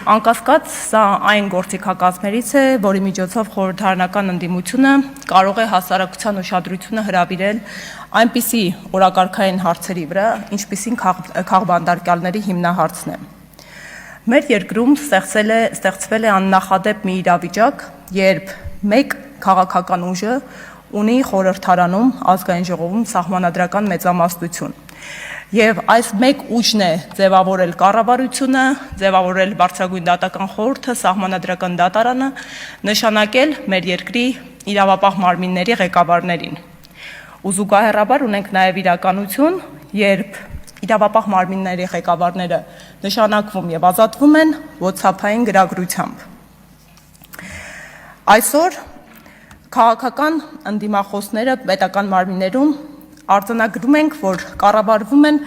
Անկասկած, սա այն գործիքակազմերից է, որի միջոցով խորհրդարանական ընդդիմությունը կարող է հասարակության ուշադրությունը հրավիրել այնպիսի օրակարգային հարցերի վրա, ինչպիսին քաղբանտարկյալների հիմնահարցն է։ Մեր երկրում ստեղծվել է աննախադեպ մի իրավիճակ, երբ մեկ քաղաքական ուժը ունի խորհրդարանում, ազգային ժողովում սահմանադրական մեծամասնություն։ Եվ այս մեկ ուժն է ձևավորել կառավարությունը, ձևավորել Բարձրագույն դատական խորհուրդը, սահմանադրական դատարանը, նշանակել մեր երկրի իրավապահ մարմինների ղեկավարներին։ Ու զուգահեռաբար ունենք նաև իրականություն, երբ իրավապահ մարմինների ղեկավարները նշանակվում եւ ազատվում են WhatsApp-ային գրագրությամբ։ Այսօր քաղաքական ընդդիմախոսները պետական մարմիններում արձանագրում ենք, որ կառավարվում են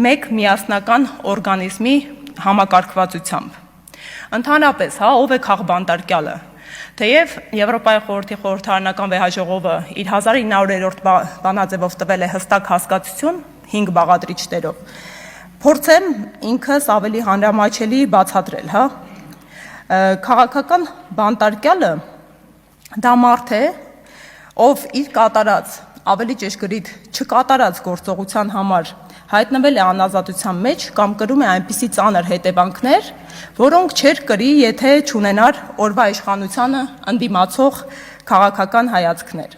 մեկ միասնական օրգանիզմի համակարգվածությամբ։ Ընդհանրապես, ով է քաղբանտարկյալը։ Թեև Եվրոպայի խորհրդի խորհրդարանական վեհաժողովը իր 1900-րդ բանաձևով տվել է հստակ հասկացություն 5 բաղադրիչներով, փորձեմ ինքս ավելի հանրամատչելի բացատրել, Քաղաքական բանտարկյալը դա մարդ է, ով իր կատարած, ավելի ճշգրիտ չկատարած գործողության համար հայտնվել է անազատության մեջ կամ կրում է այնպիսի ծանր հետևանքներ, որոնք չէր կրի, եթե չունենար օրվա իշխանությանը ընդդիմացող քաղաքական հայացքներ։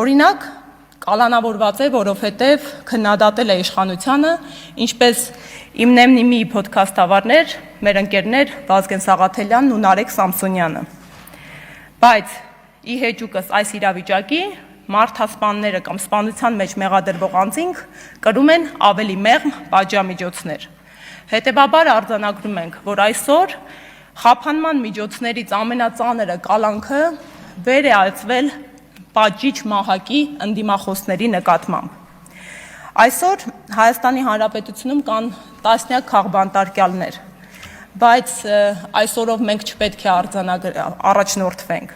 Օրինակ, կալանավորված է, որովհետև քննադատել է իշխանությանը, ինչպես իմ նեմնիմի փոդքասթավարներ, մեր ընկերներ Վազգեն Սաղաթելյանն ու Նարեկ Սամսոնյանը։ Բայց ի հեճուկս այս իրավիճակի մարդասպանները կամ սպանության մեջ մեղադրվող անձինք կրում են ավելի մեղմ պատժամիջոցներ։ Հետևաբար արձանագրում ենք, որ այսօր խափանման միջոցներից ամենածանրը կալանքը վեր է ածվել պատժիչ մահակի ընդդիմախոսների նկատմամբ։ Այսօր Հայաստանի Հանրապետությունում կան տասնյակ քաղբանտարկյալներ, բայց այսօրով մենք չպետք է առաջնորդվենք։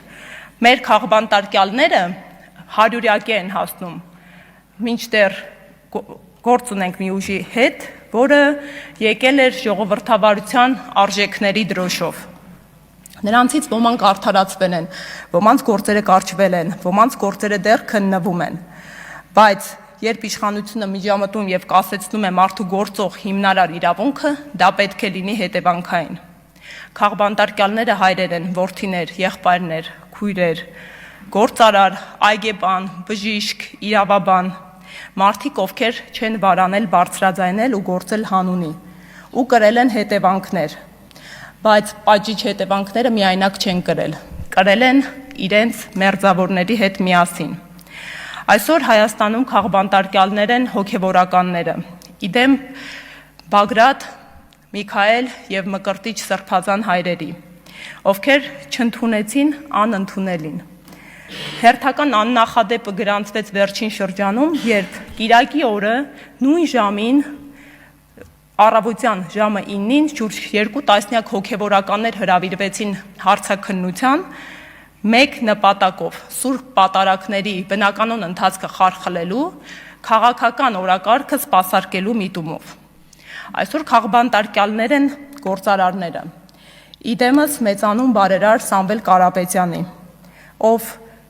Մեր քաղբանտարկյալները հարյուրյակի են հասնում, մինչդեռ գործ ունենք մի ուժի հետ, որը եկել էր ժողովրդավարության արժեքների դրոշով։ Նրանցից ոմանք արդարացվել են, ոմանց գործերը կարճվել են, ոմանց գործերը դեռ քննվում են, բայց երբ իշխանությունը միջամտում եւ կասեցնում է մարդու գործող հիմնարար իրավունքը, դա պետք է լինի հետևանքային։ Քաղբանտարկյալները հայրեր են, որդիներ, եղբայրներ, քույրեր, գործարար, այգեպան, բժիշկ, իրավաբան, մարդիկ, ովքեր չեն վարանել բարձրաձայնել ու գործել հանունի, ու կրել են հետևանքներ, բայց պատժիչ հետևանքները միայնակ չեն կրել են իրենց մերձավորների հետ միասին։ Այսօր Հայաստանում քաղբանտարկյալներ են հոգևորականները, իդեմ Բագրատ, Միքայել եւ Մկրտիչ Սրբազան հայրերի, ովքեր չընդունեցին անընդունելին։ Հերթական աննախադեպը գրանցվեց վերջին շրջանում, երբ կիրակի օրը նույն ժամին առավոտյան ժամը 9-ին շուրջ 2 տասնյակ հոգևորականներ հրավիրվեցին հարցաքննության մեկ նպատակով՝ սուրբ պատարագների բնականոն ընթացքը խարխլելու, քաղաքական օրակարգը սպասարկելու միտումով։ Այսօր քաղբանտարկյալներ են գործարարները։ Իդեմս մեծանուն բարերար Սամվել Կարապետյանի, ով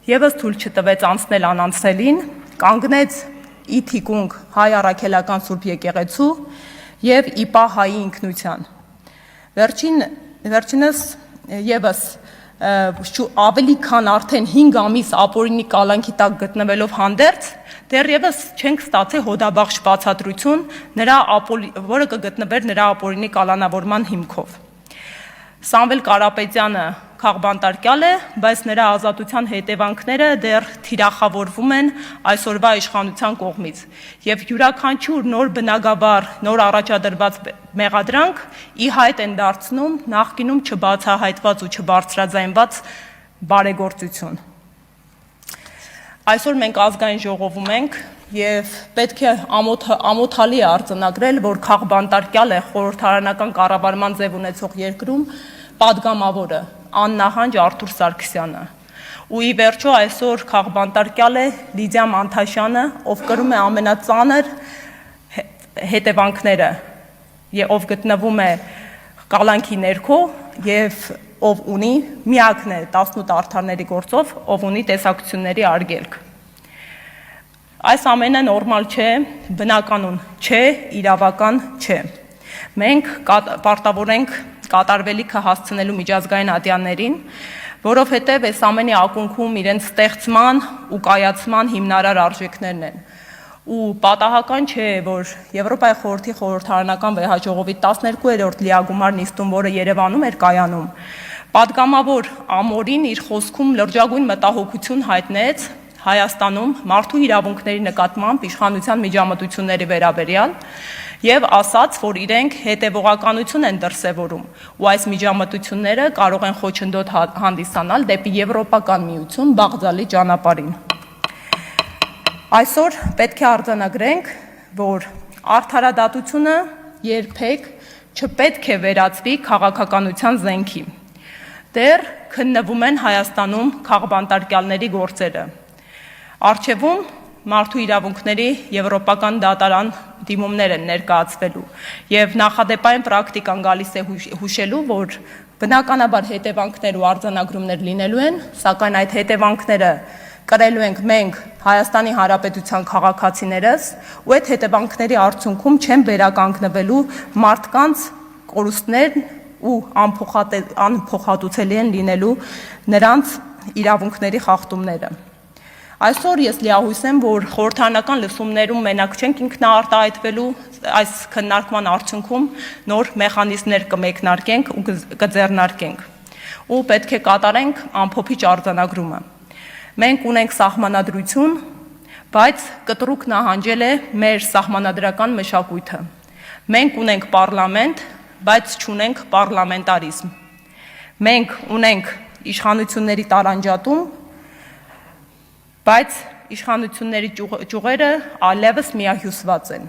եւս թույլ չտվեց անցնել անանցնելին, կանգնեց ի թիկունք հայ առաքելական Սուրբ եկեղեցու եւ ԻՊԱ հայի ինքնության։ Վերջինս եւս ավելի քան արդեն 5 ամիս ապօրինի կալանքի տակ գտնվելով հանդերձ, դեռևս չենք ստացել հոդաբաշխ բացատրություն, որը կգտնվեր նրա ապօրինի կալանավորման հիմքով։ Սամվել Կարապետյանը քաղբանտարկյալ է, բայց նրա ազատության հետևանքները դեռ թիրախավորվում են այսօրվա իշխանության կողմից, եւ յուրաքանչյուր նոր բնագավառ, նոր առաջադրված մեղադրանք ի հայտ են դարձնում նախկինում չբացահայտված ու չբարձրաձայնված բարեգործություն։ Այսօր մենք ազգային ժողովում ենք եւ պետք է ամոթալի արձանագրել, որ քաղբանտարկյալ է խորհրդարանական կառավարման ձև ունեցող երկրում պատգամավորը աննահանջ Արթուր Սարգսյանը։ Ու ի վերջո այսօր քաղբանտարկյալ է Լիդիա Մանթաշյանը, ով կրում է ամենածանր հետևանքները, ով գտնվում է կալանքի ներքո եւ ով ունի, միակն է 18 արդարների գործով, ով ունի տեսակցությունների արգելք։ Այս ամենը նորմալ չէ, բնականon չէ, իրավական չէ։ Մենք պարտավոր ենք կատարվելիքը հասցնելու միջազգային ատյաններին, որովհետև այս ամենի ակունքում իրենց ստեղծման ու կայացման հիմնարար արժեքներն են։ Ու պատահական չէ, որ Եվրոպայի խորհրդի խորհրդարանական վեհաժողովի 12-րդ լիագումար նիստում, որը Երևանում էր կայանում, պատգամավոր Ամորին իր խոսքում լրջագույն մտահոգություն հայտնեց Հայաստանում մարդու իրավունքների նկատմամբ իշխանության միջամտությունների վերաբերյալ եւ ասաց, որ իրենք հետեւողականություն են դրսեւորում ու այս միջամտությունները կարող են խոչընդոտ հանդիսանալ դեպի Եվրոպական միություն բաղձալի ճանապարհին։ Այսօր պետք է արձանագրենք, որ արդարադատությունը երբեք չպետք է վերածվի քաղաքականության զենքի։ Դեռ քննվում են Հայաստանում քաղբանտարկյալների գործերը։ Առջևում մարդու իրավունքների եվրոպական դատարան դիմումներ են ներկայացվելու եւ նախադեպային պրակտիկան գալիս է հուշելու, որ բնականաբար հետևանքներ ու արձանագրումներ լինելու են, սակայն այդ հետևանքները կրելու ենք մենք Հայաստանի Հանրապետության քաղաքացիներս ու այդ հետևանքների արդյունքում չեն վերականգնվելու մարդկանց կորուստներն ու անփոխհատուցելի են լինելու նրանց իրավունքների խախտումները։ Այսօր ես լիահույս եմ, որ խորհրդարանական լսումներում մենակ չենք ինքնաարտահայտվելու, այս քննարկման արդյունքում նոր մեխանիզմներ կմեկնարկենք ու կձեռնարկենք ու պետք է կատարենք ամփոփիչ արձանագրումը։ Մենք ունենք սահմանադրություն, բայց կտրուկ նահանջել է մեր սահմանադրական մշակույթը։ Մենք ունենք պարլամենտ, բայց չունենք պարլամենտարիզմ։ Մենք ունենք իշխանությունների տարանջատում, բայց իշխանությունների ճյուղերը այլևս միահյուսված են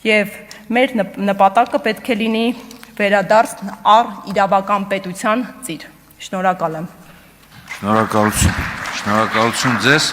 եւ մեր նպատակը պետք է լինի վերադարձ առ իրավական պետության ծիր։ Շնորհակալ եմ։ Շնորհակալություն ձեզ։